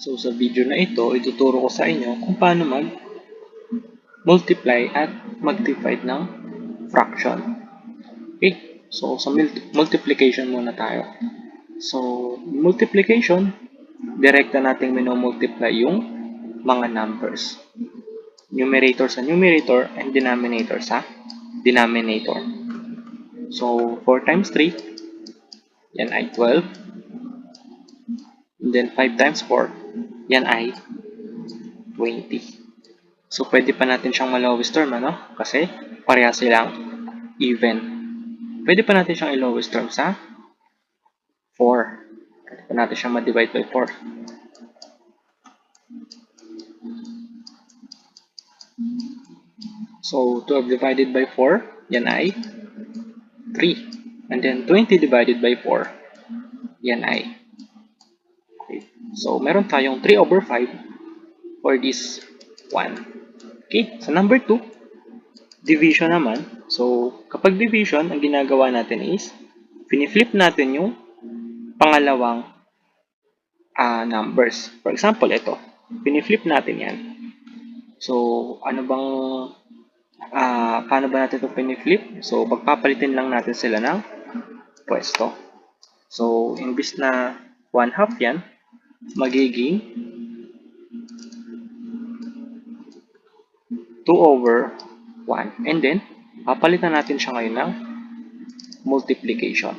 So sa video na ito, ituturo ko sa inyo kung paano mag-multiply at mag-divide ng fraction. Okay? So sa multiplication muna tayo. So multiplication, direkta nating minomultiply yung mga numbers. Numerator sa numerator and denominator sa denominator. So 4 times 3, yan ay 12. And then 5 times 4, yan ay 20. So, pwede pa natin siyang ma-lowest term, ano? Kasi, pareha silang even. Pwede pa natin siyang i-lowest term sa 4. Pwede pa natin siyang ma-divide by 4. So, 12 divided by 4, yan ay 3. And then, 20 divided by 4, yan ay okay. So, meron tayong 3 over 5 for this one. Okay, sa number 2, division naman. So, kapag division, ang ginagawa natin is, piniflip natin yung pangalawang numbers. For example, ito. Piniflip natin yan. So, paano ba natin ito piniflip? So, pagpapalitin lang natin sila ng pwesto. So, imbis na 1/2 yan, magiging 2 over 1. And then, papalitan natin siya ngayon ng multiplication.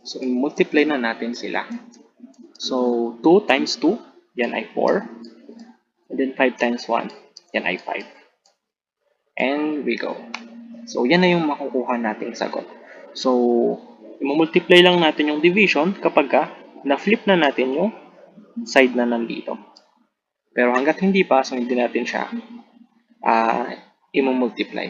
So, i-multiply na natin sila. So, 2 times 2, yan ay 4. And then 5 times 1, yan ay 5. And we go. So, yan na yung makukuha nating sagot. So, i-multiply lang natin yung division kapag na-flip na natin yung side na nandito. Pero hanggat hindi pa, so hindi natin siya i-multiply.